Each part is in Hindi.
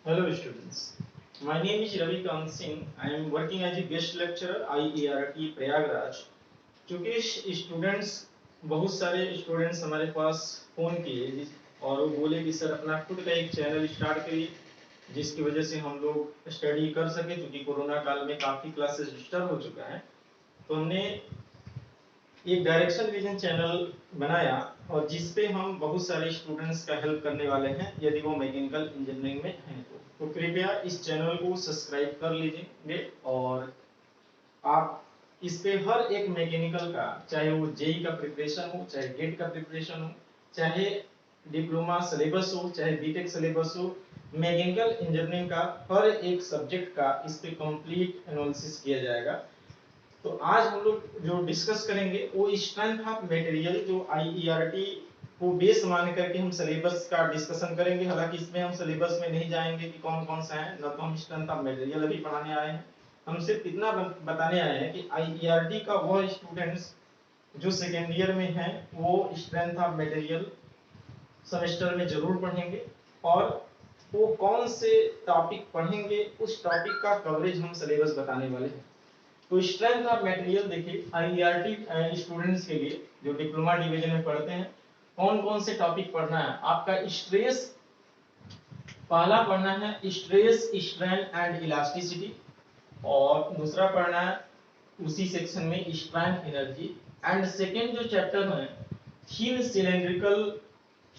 Hello students, my name is Ravi Kant Singh. I am working as a guest lecturer IERT Prayagraj. चूँकि स्टूडेंट्स बहुत सारे स्टूडेंट्स हमारे पास फ़ोन किए और वो बोले कि सर अपना खुद का एक चैनल स्टार्ट करिए जिसकी वजह से हम लोग स्टडी कर सके, क्योंकि कोरोना काल में काफ़ी क्लासेस डिस्टर्ब हो चुका है। तो हमने एक डायरेक्शन विजन चैनल बनाया और जिस पे हम बहुत सारे स्टूडेंट्स का हेल्प करने वाले हैं यदि वो मैकेनिकल इंजीनियरिंग में हैं तो कृपया इस चैनल को सब्सक्राइब कर लीजिए और आप इस पे हर एक मैकेनिकल का, चाहे वो जेई का प्रिपरेशन हो, चाहे गेट का प्रिपरेशन हो, चाहे डिप्लोमा सिलेबस हो, चाहे बीटेक सिलेबस हो, मैकेनिकल इंजीनियरिंग का हर एक सब्जेक्ट का इस पे कंप्लीट एनालिसिस किया जाएगा। तो आज हम लोग जो डिस्कस करेंगे वो स्ट्रेंथ ऑफ मटेरियल, जो आईईआरटी को बेस मान करके हम सिलेबस का डिस्कशन करेंगे। हालांकि इसमें हम सिलेबस में नहीं जाएंगे कि कौन कौन सा है, न तो हम स्ट्रेंथ ऑफ मटेरियल अभी पढ़ाने आए हैं। हम सिर्फ इतना बताने आए हैं कि आईईआरटी का वह स्टूडेंट्स जो सेकेंड ईयर में हैं वो स्ट्रेंथ ऑफ मटेरियल सेमेस्टर में जरूर पढ़ेंगे और वो कौन से टॉपिक पढ़ेंगे उस टॉपिक का कवरेज हम सिलेबस बताने वाले हैं। तो स्ट्रेंथ ऑफ मटेरियल देखिए, आईईआरटी स्टूडेंट्स के लिए जो डिप्लोमा डिवीजन में पढ़ते हैं कौन कौन से टॉपिक पढ़ना है। आपका स्ट्रेस पहला पढ़ना है, स्ट्रेस स्ट्रेन एंड इलास्टिसिटी, और दूसरा पढ़ना है उसी सेक्शन में स्ट्रेन एनर्जी, एंड सेकेंड जो चैप्टर है thin cylindrical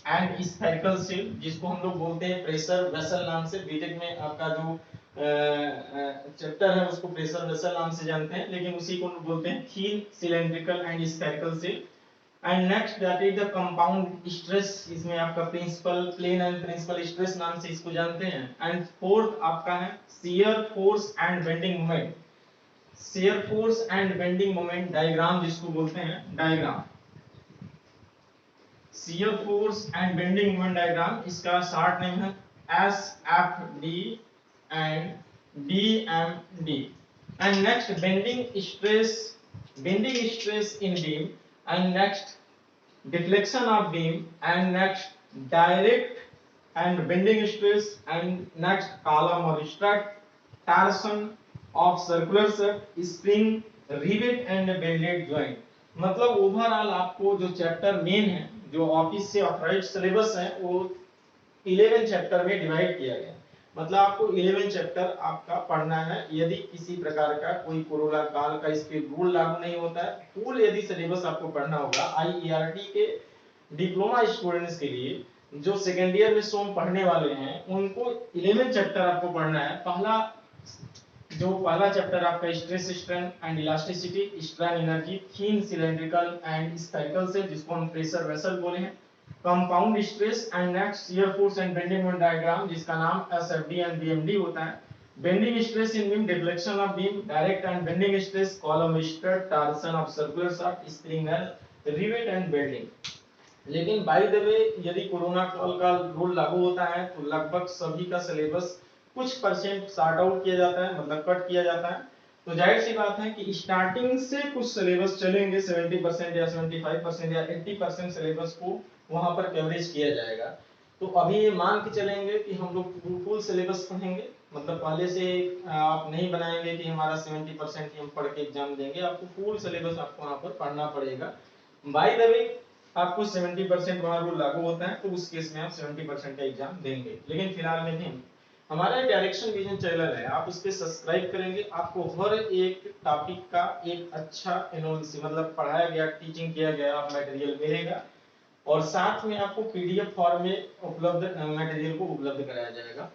and spherical seal, जिसको हम लोग बोलते हैं प्रेशर वेसल नाम से। बीटेक में आपका जो चैप्टर है उसको प्रेशर वेसल नाम से जानते हैं, लेकिन उसी को बोलते हैं thin cylindrical and spherical shell. And next that is the compound stress, इसमें आपका principal plane and principal stress नाम से इसको जानते हैं। एंड फोर्थ आपका है shear force and bending moment, shear force and bending moment diagram जिसको बोलते हैं diagram, shear force and bending moment diagram, इसका शॉर्ट नेम है SFD and DMD. And next bending stress in beam, and next deflection of beam, and next direct and bending stress, and next column or strut, torsion of circular shaft, spring, rivet and bended joint। मतलब ओवरऑल आपको जो चैप्टर मेन है, जो ऑफिस से ऑथराइज्ड सिलेबस है, वो 11 चैप्टर में डिवाइड किया गया। मतलब आपको 11 चैप्टर आपका पढ़ना है। यदि किसी प्रकार का कोई कोरोना काल का इस पे रूल लागू नहीं होता है, फुल यदि सिलेबस आपको पढ़ना होगा आईईआरटी के डिप्लोमा स्टूडेंट्स के लिए जो सेकेंड ईयर में सोम पढ़ने वाले हैं, उनको 11 चैप्टर आपको पढ़ना है। पहला चैप्टर आपका stress strain and elasticity, strain energy, thin cylindrical and spherical से, जिसको हम प्रेशर वेसल बोले हैं, compound stress, and next shear force and bending moment diagram, जिसका नाम एसएफडी एंड बीएमडी होता है। Bending stress in beam, deflection of beam, direct and bending stress, column stress, torsion of circular shaft, spring and rivet and bending. लेकिन बाय द वे यदि कोरोना काल का रूल लागू होता है तो लगभग सभी का सिलेबस कुछ परसेंट शॉर्ट आउट किया जाता है, मतलब कट किया जाता है। तो जाहिर सी बात है कि स्टार्टिंग से कुछ सिलेबस चलेंगे, 70% या 75% या 80% सिलेबस को वहां पर कवरेज किया जाएगा। तो अभी ये मान के चलेंगे कि हम लोग फुल सिलेबस पढ़ेंगे, मतलब पहले से आप नहीं बनाएंगे कि हमारा 70% ही हम पढ़ के एग्जाम देंगे। आपको फुल सिलेबस आपको वहां पर पढ़ना पड़ेगा। बाय द वे आपको 70% वहां रूल लागू होता है, तो उस केस में आप 70% का एग्जाम देंगे। लेकिन फिलहाल में भी हमारा डायरेक्शन विजन चैनल है, आप उस पर सब्सक्राइब करेंगे, आपको हर एक टॉपिक का एक अच्छा एनालिसिस, मतलब पढ़ाया गया टीचिंग किया गया मटेरियल मिलेगा, और साथ में आपको पीडीएफ फॉर्म में उपलब्ध मटेरियल को उपलब्ध कराया जाएगा।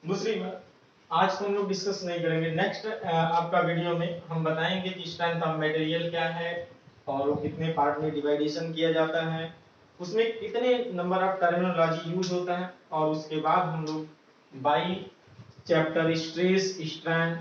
दूसरी बात, आज तो हम लोग डिस्कस नहीं करेंगे। नेक्स्ट आपका वीडियो में हम बताएंगे कि स्ट्रेंथ ऑफ मटेरियल क्या है और वो कितने पार्ट में डिवाइडेशन किया जाता है, उसमें कितने नंबर ऑफ टर्मिनोलॉजी यूज होता है, और उसके बाद हम लोग by chapter stress strain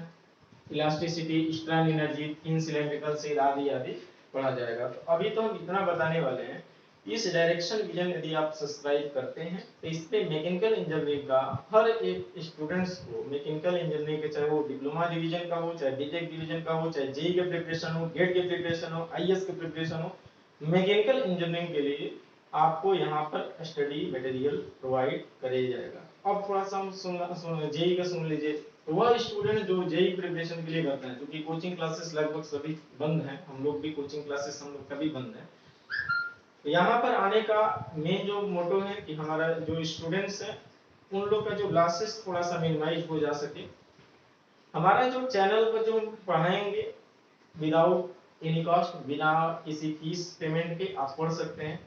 elasticity strain energy thin cylindrical shell आदि आदि पढ़ा जाएगा। तो अभी तो हम इतना बताने वाले हैं। इस डायरेक्शन विजन यदि आप सब्सक्राइब करते हैं तो इस पे मैकेनिकल इंजीनियरिंग का हर एक स्टूडेंट्स को, मैकेनिकल इंजीनियरिंग के चाहे वो डिप्लोमा डिवीजन का हो, चाहे बीटेक डिवीजन का हो, चाहे जेई के प्रिपरेशन हो, गेट के प्रिपरेशन हो, आईएएस के प्रिपरेशन हो, मैकेनिकल इंजीनियरिंग के लिए आपको यहाँ पर स्टडी मटेरियल प्रोवाइड किया जाएगा। अब थोड़ा सा हम जेई का सुन लीजिए। तो वह स्टूडेंट जो जेई प्रिपरेशन के लिए करते हैं, क्योंकि कोचिंग क्लासेस लगभग सभी बंद हैं, हम लोग भी कोचिंग क्लासेस हम लोग का भी बंद है। तो यहाँ पर आने का मेन जो मोटो है कि हमारा जो स्टूडेंट्स हैं उन लोग का जो लॉसेस थोड़ा सा मिनिमाइज हो जा सके। हमारा जो चैनल पर जो हम पढ़ाएंगे विदाउट एनी कॉस्ट, बिना किसी फीस पेमेंट के आप पढ़ सकते हैं।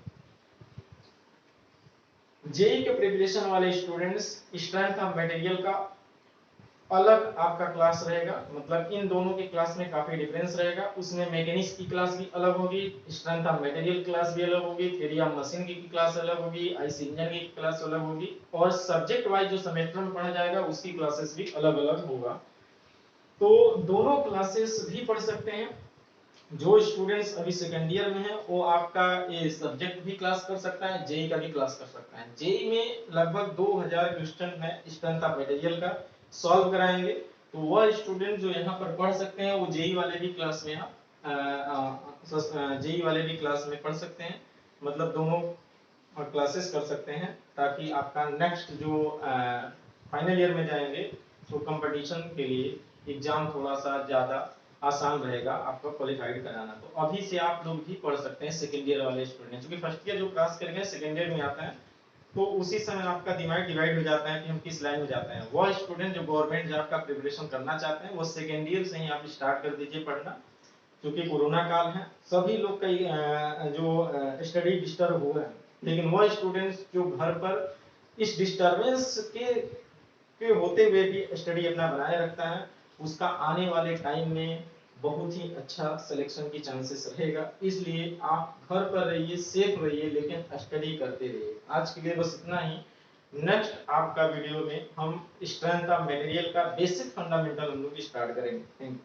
जेई के प्रिपरेशन वाले स्टूडेंट्स स्ट्रेंथ ऑफ मटेरियल का अलग आपका क्लास रहेगा, मतलब इन दोनों के क्लास में काफी डिफरेंस रहेगा। उसमें मैकेनिक्स की क्लास भी अलग होगी, स्ट्रेंथ ऑफ मटेरियल क्लास भी अलग होगी, थ्योरी ऑफ मशीन की क्लास अलग होगी, आईसी इंजन की क्लास अलग होगी, और सब्जेक्ट वाइज जो सेमेस्टर में पढ़ा जाएगा उसकी क्लासेस भी अलग अलग होगा। तो दोनों क्लासेस भी पढ़ सकते हैं। जो स्टूडेंट्स अभी सेकेंड ईयर में है वो आपका ये सब्जेक्ट भी क्लास कर सकता है, जेई का भी क्लास कर सकता है। जेई में लगभग 2000 क्वेश्चन में स्ट्रेंथ ऑफ मटेरियल का सॉल्व कराएंगे। तो वह स्टूडेंट जो यहाँ पर पढ़ सकते हैं वो जेई वाले भी क्लास में जेई वाले भी क्लास में पढ़ सकते हैं, मतलब दोनों क्लासेस कर सकते हैं, ताकि आपका नेक्स्ट जो फाइनल ईयर में जाएंगे तो कंपटीशन के लिए एग्जाम थोड़ा सा ज्यादा आसान रहेगा आपको क्वालिफाइड कराना। तो अभी से आप लोग भी पढ़ सकते हैं सेकंड ईयर वाले स्टूडेंट, क्योंकि फर्स्ट ईयर जो क्लास करके सेकंड ईयर में आता है तो उसी समय आपका दिमाग डिवाइड हो जाता है कि हम किस लाइन में जाते हैं। वो स्टूडेंट जो गवर्नमेंट जॉब का प्रिपरेशन करना चाहते हैं वो सेकंड ईयर से ही आप स्टार्ट कर दीजिए पढ़ना, क्योंकि कोरोना काल है, सभी लोग का जो स्टडी डिस्टर्ब हुआ है। लेकिन वो स्टूडेंट्स जो घर पर इस डिस्टरबेंस के होते हुए भी स्टडी अपना बनाए रखता है, उसका आने वाले टाइम में बहुत ही अच्छा सिलेक्शन की चांसेस रहेगा। इसलिए आप घर पर रहिए, सेफ रहिए, लेकिन स्टडी करते रहिए। आज के लिए बस इतना ही। नेक्स्ट आपका वीडियो में हम स्ट्रेंथ ऑफ मटेरियल का बेसिक फंडामेंटल हम लोग स्टार्ट करेंगे। Thank you.